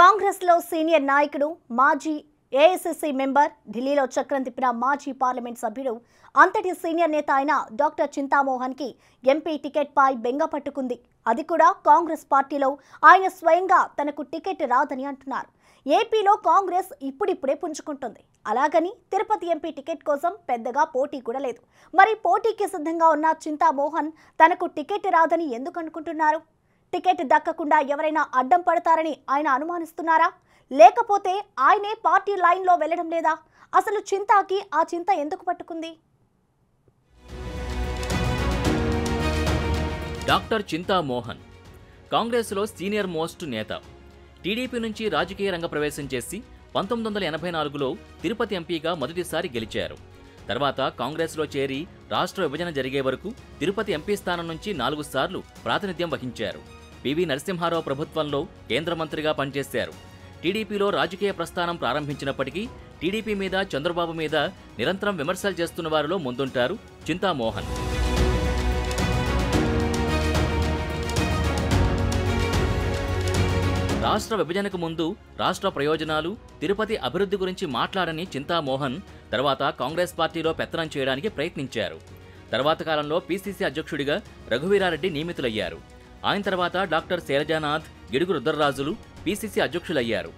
కాంగ్రెస్లో సీనియర్ నాయకుడు మాజీ ఏఐసీసీ మెంబర్ ఢిల్లీలో చక్రం తిప్పిన మాజీ పార్లమెంట్ సభ్యుడు అంతటి సీనియర్ నేత అయిన డాక్టర్ చింతామోహన్కి ఎంపీ టికెట్పై బెంగ పట్టుకుంది. అది కూడా కాంగ్రెస్ పార్టీలో ఆయన స్వయంగా తనకు టికెట్ రాదని అంటున్నారు. ఏపీలో కాంగ్రెస్ ఇప్పుడిప్పుడే పుంజుకుంటుంది. అలాగని తిరుపతి ఎంపీ టికెట్ కోసం పెద్దగా పోటీ కూడా లేదు. మరి పోటీకి సిద్ధంగా ఉన్న చింతామోహన్ తనకు టికెట్ రాదని ఎందుకు అనుకుంటున్నారు? టికెట్ దక్కకుండా ఎవరైనా అడ్డం పడతారని ఆయన అనుమానిస్తున్నారా? లేకపోతే ఆయనే పార్టీ లైన్లో వెళ్లడం లేదా? అసలు చింతాకి ఆ చింత ఎందుకు పట్టుకుంది? డాక్టర్ చింతామోహన్ కాంగ్రెస్లో సీనియర్ మోస్ట్ నేత. టీడీపీ నుంచి రాజకీయ రంగ ప్రవేశం చేసి 1984లో తిరుపతి ఎంపీగా మొదటిసారి గెలిచారు. తర్వాత కాంగ్రెస్లో చేరి రాష్ట్ర విభజన జరిగే వరకు తిరుపతి ఎంపీ స్థానం నుంచి 4 సార్లు ప్రాతినిధ్యం వహించారు. పివి నరసింహారావు ప్రభుత్వంలో కేంద్ర మంత్రిగా పనిచేశారు. టీడీపీలో రాజకీయ ప్రస్థానం ప్రారంభించినప్పటికీ టీడీపీ మీద, చంద్రబాబు మీద నిరంతరం విమర్శలు చేస్తున్న వారిలో ముందుంటారు చింతామోహన్. రాష్ట్ర విభజనకు ముందు రాష్ట్ర ప్రయోజనాలు, తిరుపతి అభివృద్ధి గురించి మాట్లాడని చింతామోహన్ తర్వాత కాంగ్రెస్ పార్టీలో పెత్తనం చేయడానికి ప్రయత్నించారు. తర్వాత కాలంలో పీసీసీ అధ్యక్షుడిగా రఘువీరారెడ్డి నియమితులయ్యారు. ఆయన తర్వాత డాక్టర్ శైలజానాథ్, గిడుగు రుద్రరాజులు పీసీసీ అధ్యక్షులయ్యారు.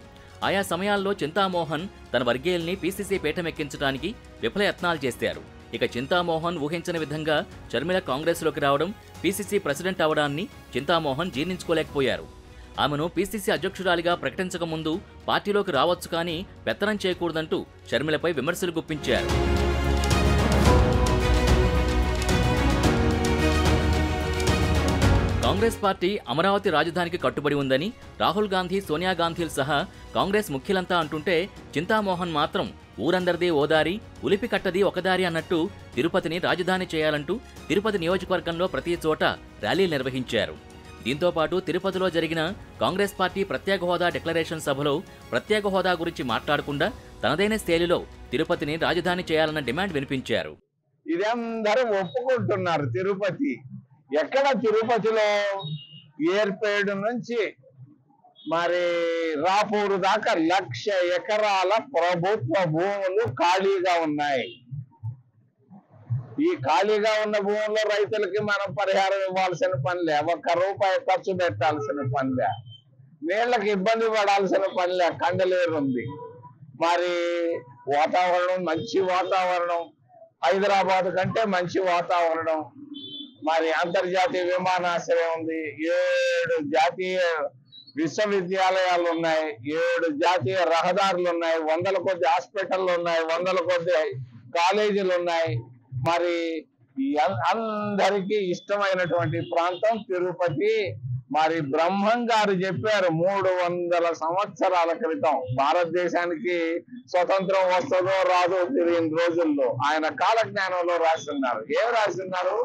ఆయా సమయాల్లో చింతామోహన్ తన వర్గీయుల్ని పీసీసీ పీఠమెక్కించడానికి విఫలయత్నాలు చేశారు. ఇక చింతామోహన్ ఊహించని విధంగా షర్మిల కాంగ్రెస్లోకి రావడం, పీసీసీ ప్రెసిడెంట్ అవడాన్ని చింతామోహన్ జీర్ణించుకోలేకపోయారు. ఆమెను పీసీసీ అధ్యక్షురాలిగా ప్రకటించకముందు పార్టీలోకి రావచ్చు కానీ పెత్తనం చేయకూడదంటూ షర్మిలపై విమర్శలు గుప్పించారు. కాంగ్రెస్ పార్టీ అమరావతి రాజధానికి కట్టుబడి ఉందని రాహుల్ గాంధీ, సోనియా గాంధీలు సహా కాంగ్రెస్ ముఖ్యులంతా అంటుంటే చింతామోహన్ మాత్రం ఊరందరిది ఓదారి, ఉలిపి కట్టది ఒకదారి అన్నట్టు తిరుపతిని రాజధాని చేయాలంటూ తిరుపతి నియోజకవర్గంలో ప్రతి చోట ర్యాలీలు నిర్వహించారు. దీంతో పాటు తిరుపతిలో జరిగిన కాంగ్రెస్ పార్టీ ప్రత్యేక హోదా డిక్లరేషన్ సభలో ప్రత్యేక హోదా గురించి మాట్లాడకుండా తనదైన శైలిలో తిరుపతిని రాజధాని చేయాలన్న డిమాండ్ వినిపించారు. ఇదందరూ ఒప్పుకుంటున్నారు. తిరుపతి ఎక్కడ? తిరుపతిలో ఏర్పేడు నుంచి మరి రాపూరు దాకా 1,00,000 ఎకరాల ప్రభుత్వ భూములు ఖాళీగా ఉన్నాయి. ఈ ఖాళీగా ఉన్న భూముల్లో రైతులకి మనం పరిహారం ఇవ్వాల్సిన పనిలే, ₹1 ఖర్చు పెట్టాల్సిన పనిలే, నీళ్లకు ఇబ్బంది పడాల్సిన పనిలే. కండలేరు ఉంది. మరి వాతావరణం మంచి వాతావరణం, హైదరాబాద్ కంటే మంచి వాతావరణం. మరి అంతర్జాతీయ విమానాశ్రయం ఉంది, 7 జాతీయ విశ్వవిద్యాలయాలు ఉన్నాయి, 7 జాతీయ రహదారులు ఉన్నాయి, 100ల కొద్ది హాస్పిటళ్ళు ఉన్నాయి, 100ల కొద్ది కాలేజీలు ఉన్నాయి. మరి అందరికీ ఇష్టమైనటువంటి ప్రాంతం తిరుపతి. మరి బ్రహ్మం గారు చెప్పారు 300 సంవత్సరాల క్రితం భారతదేశానికి స్వతంత్రం వస్తుందో రాదో తెలియని రోజుల్లో ఆయన కాలజ్ఞానంలో రాస్తున్నారు. ఏం రాస్తున్నారు?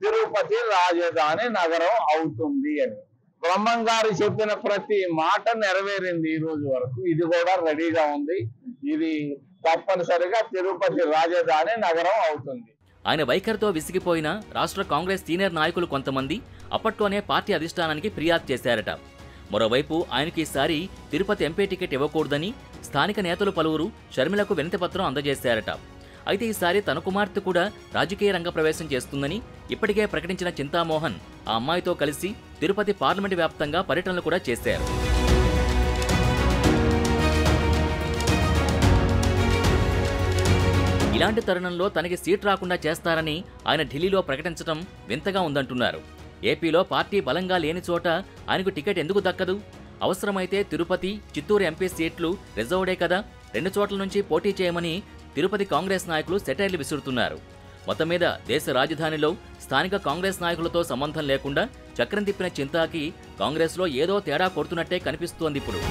తిరుపతి రాజధాని నగరం అవుతుంది అని. బ్రహ్మం గారు చెప్పిన ప్రతి మాట నెరవేరింది ఈ రోజు వరకు. ఇది కూడా రెడీగా ఉంది. ఇది తప్పనిసరిగా తిరుపతి రాజధాని నగరం అవుతుంది. ఆయన వైఖరితో విసిగిపోయిన రాష్ట్ర కాంగ్రెస్ సీనియర్ నాయకులు కొంతమంది అప్పట్లోనే పార్టీ అధిష్టానానికి ఫిర్యాదు చేశారట. మరోవైపు ఆయనకి ఈసారి తిరుపతి ఎంపీ టికెట్ ఇవ్వకూడదని స్థానిక నేతలు పలువురు షర్మిలకు వినతిపత్రం అందజేశారట. అయితే ఈసారి తన కుమార్తె కూడా రాజకీయ రంగ ప్రవేశం చేస్తుందని ఇప్పటికే ప్రకటించిన చింతామోహన్ ఆ అమ్మాయితో కలిసి తిరుపతి పార్లమెంటు వ్యాప్తంగా పర్యటనలు కూడా చేశారు. ఇలాంటి తరుణంలో తనకి సీట్ రాకుండా చేస్తారని ఆయన ఢిల్లీలో ప్రకటించడం వింతగా ఉందంటున్నారు. ఏపీలో పార్టీ బలంగా లేని చోట ఆయనకు టికెట్ ఎందుకు దక్కదు? అవసరమైతే తిరుపతి, చిత్తూరు ఎంపీ సీట్లు రిజర్వ్డే కదా, 2 చోట్ల నుంచి పోటీ చేయమని తిరుపతి కాంగ్రెస్ నాయకులు సెటైర్లు విసురుతున్నారు. మొత్తం మీద దేశ రాజధానిలో స్థానిక కాంగ్రెస్ నాయకులతో సంబంధం లేకుండా చక్రం తిప్పిన చింతాకి కాంగ్రెస్లో ఏదో తేడా కొడుతున్నట్టే కనిపిస్తోంది ఇప్పుడు.